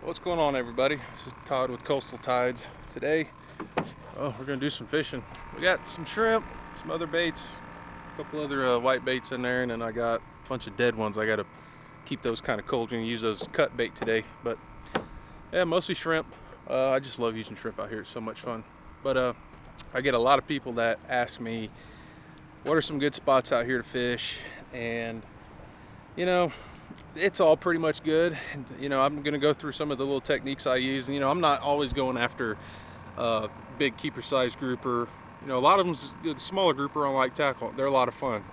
What's going on, everybody? This is Todd with Coastal Tides. Today, we're gonna do some fishing. We got some shrimp, some other baits, a couple other white baits in there, and then I got a bunch of dead ones. I gotta keep those kind of cold. We're gonna use those cut bait today, but yeah, mostly shrimp. I just love using shrimp out here. It's so much fun. But I get a lot of people that ask me, what are some good spots out here to fish? And you know, it's all pretty much good. And, you know, I'm gonna go through some of the little techniques I use. And, you know, I'm not always going after big keeper size grouper. You know, a lot of them, the smaller grouper on light tackle, they're a lot of fun.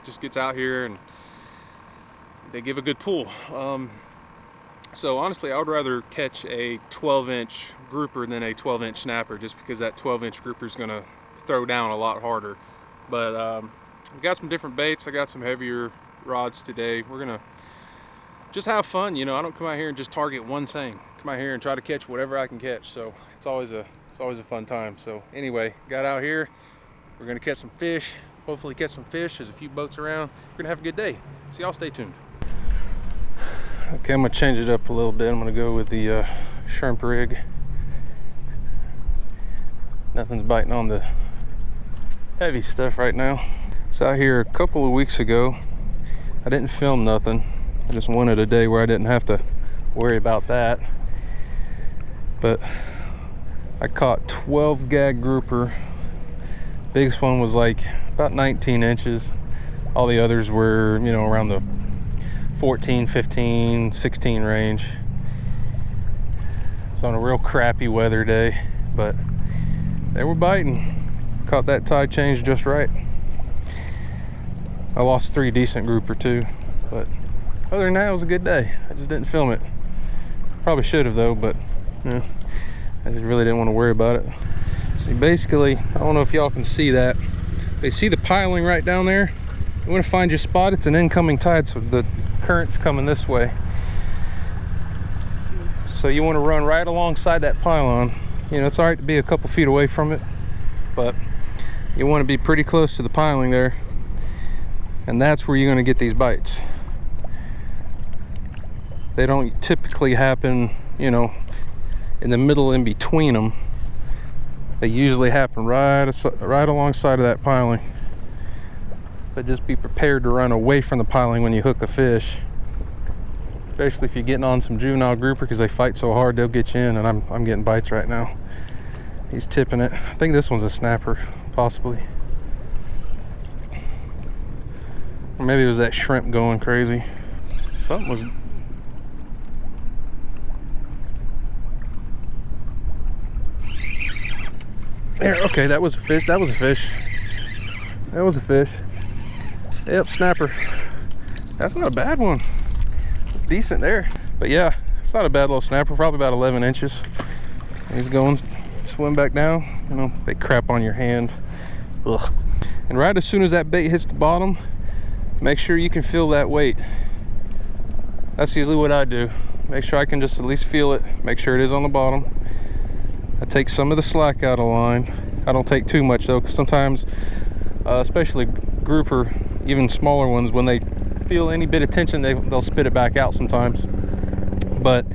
Just gets out here and they give a good pull. So honestly, I would rather catch a 12-inch grouper than a 12-inch snapper, just because that 12-inch grouper is gonna throw down a lot harder. But we got some different baits. I got some heavier rods today. We're gonna just have fun. You know, I don't come out here and just target one thing. Come out here and try to catch whatever I can catch. So it's always a fun time. So anyway, got out here. We're gonna catch some fish. Hopefully catch some fish. There's a few boats around. We're gonna have a good day. So y'all stay tuned. Okay, I'm gonna change it up a little bit. I'm gonna go with the shrimp rig. Nothing's biting on the heavy stuff right now. So out here a couple of weeks ago, I didn't film nothing. I just wanted a day where I didn't have to worry about that. But I caught 12 gag grouper. Biggest one was like about 19 inches. All the others were, you know, around the 14, 15, 16 range. It's on a real crappy weather day, but they were biting. Caught that tide change just right. I lost 3 decent grouper too, but other than that, it was a good day. I just didn't film it. Probably should have though, but yeah, I just really didn't want to worry about it. See, basically, I don't know if y'all can see that. They see the piling right down there. You want to find your spot. It's an incoming tide, so the current's coming this way. So you want to run right alongside that pylon. You know, it's all right to be a couple feet away from it, but you want to be pretty close to the piling there. And that's where you're going to get these bites. They don't typically happen, you know, in the middle in between them. They usually happen right alongside of that piling. But just be prepared to run away from the piling when you hook a fish. Especially if you're getting on some juvenile grouper, because they fight so hard, they'll get you in. And I'm getting bites right now. He's tipping it. I think this one's a snapper, possibly. Or maybe it was that shrimp going crazy. Something was... There, okay, that was a fish. That was a fish. That was a fish. Yep, snapper. That's not a bad one. It's decent there. But yeah, it's not a bad little snapper. Probably about 11 inches. He's going, swim back down. You know, they crap on your hand. Ugh. And right as soon as that bait hits the bottom, make sure you can feel that weight. That's usually what I do. Make sure I can just at least feel it. Make sure it is on the bottom. I take some of the slack out of line. I don't take too much though, because sometimes, especially grouper, even smaller ones, when they feel any bit of tension, they'll spit it back out sometimes. But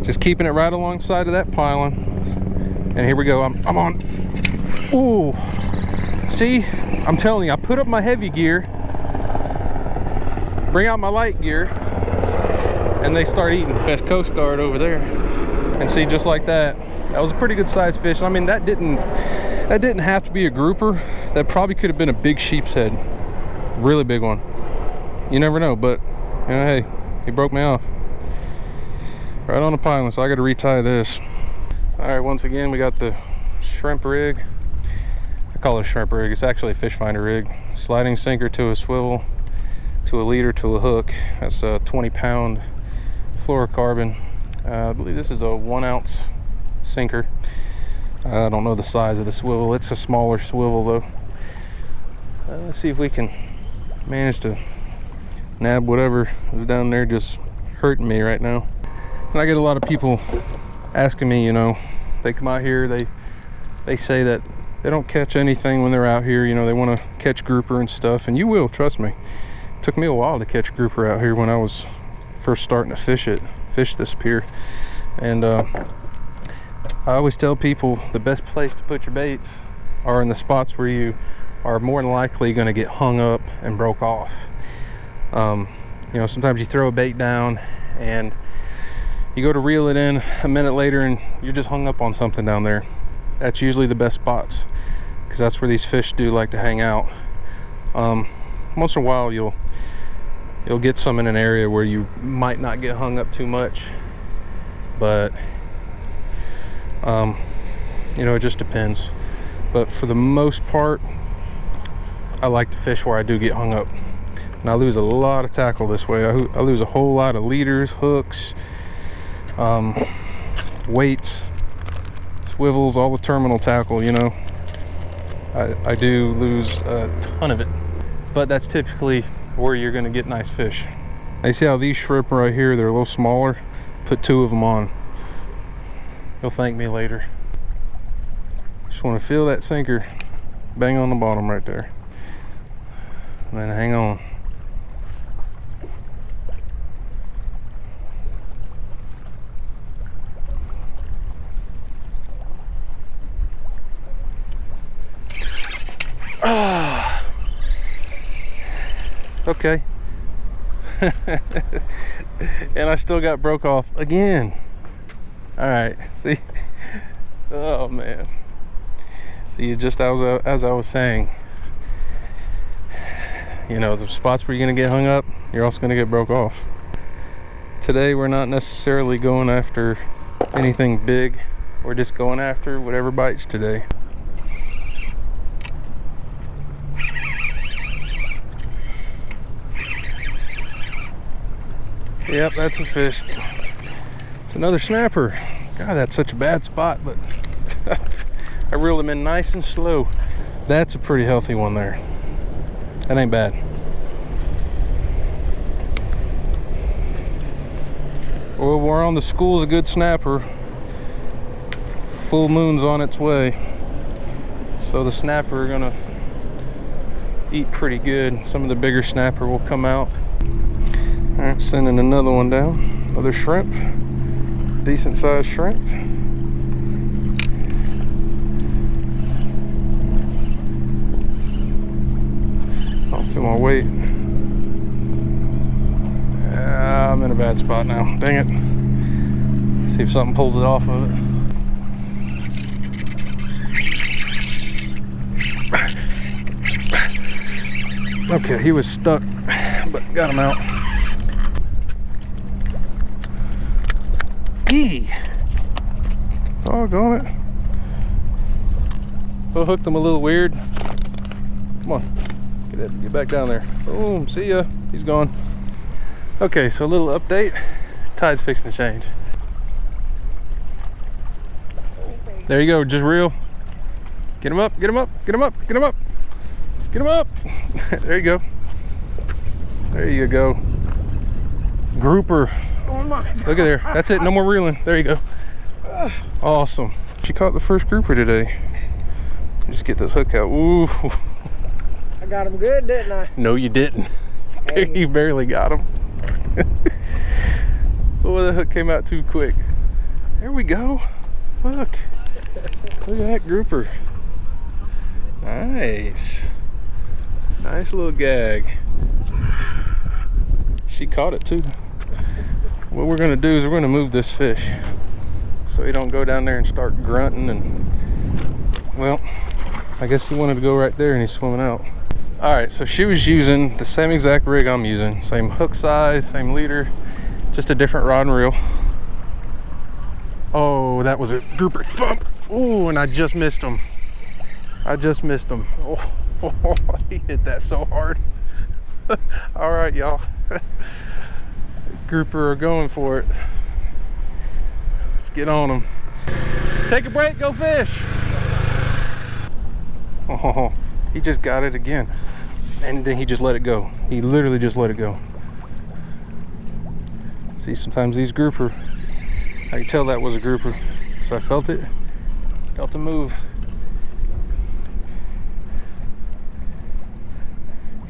just keeping it right alongside of that pylon. And here we go. I'm on. Ooh. See, I'm telling you, I put up my heavy gear, bring out my light gear, and they start eating. That's Coast Guard over there. And see, just like that, that was a pretty good sized fish. I mean, that didn't have to be a grouper. That probably could have been a big sheep's head, really big one. You never know, but you know, hey, he broke me off right on the pylon, so I got to retie this. All right, once again, we got the shrimp rig. I call it a shrimp rig. It's actually a fish finder rig. Sliding sinker to a swivel, to a leader, to a hook. That's a 20-pound fluorocarbon. I believe this is a 1-ounce sinker. I don't know the size of the swivel. It's a smaller swivel though. Let's see if we can manage to nab whatever is down there just hurting me right now. And I get a lot of people asking me, you know, they come out here, they say that they don't catch anything when they're out here. You know, they want to catch grouper and stuff, and you will, trust me. It took me a while to catch grouper out here when I was first starting to fish it. fish this pier. And I always tell people the best place to put your baits are in the spots where you are more than likely going to get hung up and broke off. You know, sometimes you throw a bait down and you go to reel it in a minute later and you're just hung up on something down there. That's usually the best spots, because that's where these fish do like to hang out. Once in a while you'll get some in an area where you might not get hung up too much, but you know, it just depends. But for the most part, I like to fish where I do get hung up, and I lose a lot of tackle this way. I lose a whole lot of leaders, hooks, weights, swivels, all the terminal tackle, you know. I do lose a ton of it, but that's typically where you're going to get nice fish. You see how these shrimp right here, they're a little smaller? Put 2 of them on. You'll thank me later. Just want to feel that sinker bang on the bottom right there, and then hang on. Ah, okay. And I still got broke off again. All right, see. Oh man. See, just as I was saying, you know, the spots where you're gonna get hung up, you're also gonna get broke off. Today we're not necessarily going after anything big. We're just going after whatever bites today. Yep, that's a fish. It's another snapper. God, that's such a bad spot, but I reeled him in nice and slow. That's a pretty healthy one there. That ain't bad. Well, we're on the school's a good snapper. Full moon's on its way, so the snapper are gonna eat pretty good. Some of the bigger snapper will come out. All right, sending another one down. Another shrimp, decent sized shrimp. I'll feel my weight. I'm in a bad spot now. Dang it. See if something pulls it off of it. Okay, he was stuck, but got him out. Doggone it. Oh, hooked him a little weird. Come on, get back down there. Boom, see ya. He's gone. Okay, so a little update. Tide's fixing to change. There you go, just reel. Get him up, get him up, get him up, get him up. Get him up. There you go. There you go. Grouper. Look at there. That's it. No more reeling. There you go. Awesome. She caught the first grouper today. Just get this hook out. Ooh. I got him good, didn't I? No, you didn't. Hey. You barely got him. Oh, the hook came out too quick. There we go. Look. Look at that grouper. Nice. Nice little gag. She caught it too. What we're gonna do is we're gonna move this fish so he don't go down there and start grunting, and well, I guess he wanted to go right there and he's swimming out. All right, so she was using the same exact rig I'm using, same hook size, same leader, just a different rod and reel. Oh, that was a grouper thump. Oh, and I just missed him. I just missed him. Oh, he hit that so hard. All right, y'all. Grouper are going for it. Let's get on them. Take a break, go fish. Oh, he just got it again. And then he just let it go. He literally just let it go. See, sometimes these grouper, I can tell that was a grouper. So I felt it, felt the move.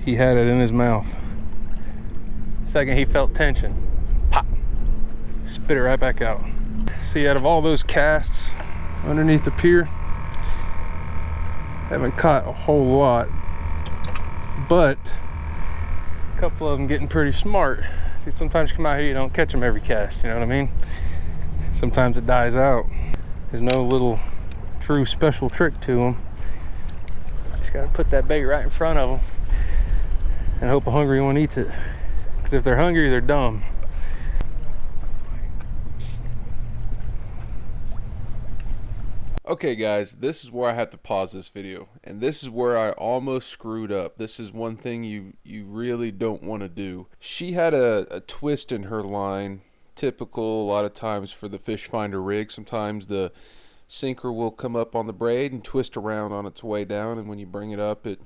He had it in his mouth. Second he felt tension, pop, spit it right back out. See, out of all those casts underneath the pier, haven't caught a whole lot, but a couple of them getting pretty smart. See, sometimes you come out here, you don't catch them every cast, you know what I mean? Sometimes it dies out. There's no little true special trick to them. Just gotta put that bait right in front of them and hope a hungry one eats it. Because if they're hungry, they're dumb. Okay guys, this is where I have to pause this video, and this is where I almost screwed up. This is one thing you really don't want to do. She had a twist in her line, typical a lot of times for the fish finder rig. Sometimes the sinker will come up on the braid and twist around on its way down, and when you bring it up, it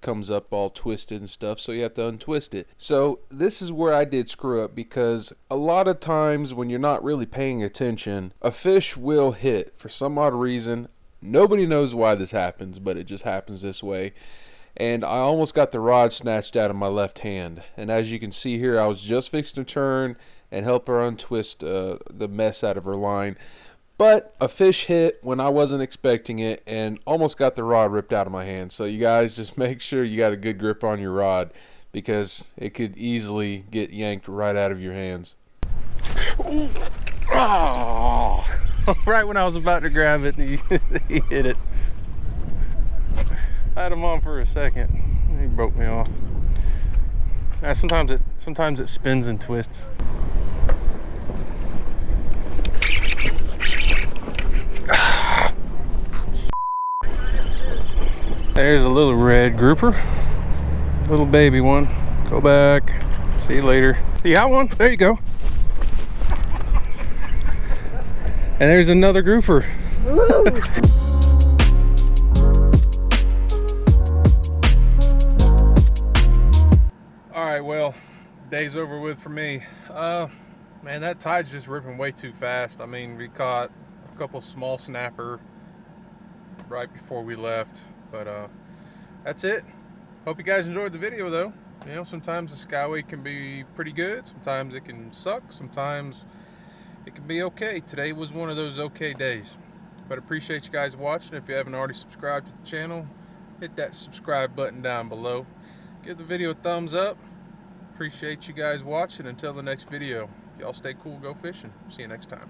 comes up all twisted and stuff, so you have to untwist it. So this is where I did screw up, because a lot of times when you're not really paying attention, a fish will hit for some odd reason. Nobody knows why this happens, but it just happens this way. And I almost got the rod snatched out of my left hand, and as you can see here, I was just fixing to turn and help her untwist the mess out of her line. But a fish hit when I wasn't expecting it and almost got the rod ripped out of my hand. So you guys just make sure you got a good grip on your rod, because it could easily get yanked right out of your hands. Oh, right when I was about to grab it, he hit it. I had him on for a second. He broke me off. Sometimes it spins and twists. There's a little red grouper, little baby one. Go back, see you later. You got one? There you go. And there's another grouper. All right, well, day's over with for me. Man, that tide's just ripping way too fast. I mean, we caught a couple small snapper right before we left. But that's it. Hope you guys enjoyed the video though. Sometimes the Skyway can be pretty good, sometimes it can suck, sometimes it can be okay. Today was one of those okay days. But appreciate you guys watching. If you haven't already subscribed to the channel, hit that subscribe button down below. Give the video a thumbs up. Appreciate you guys watching. Until the next video, y'all stay cool, go fishing. See you next time.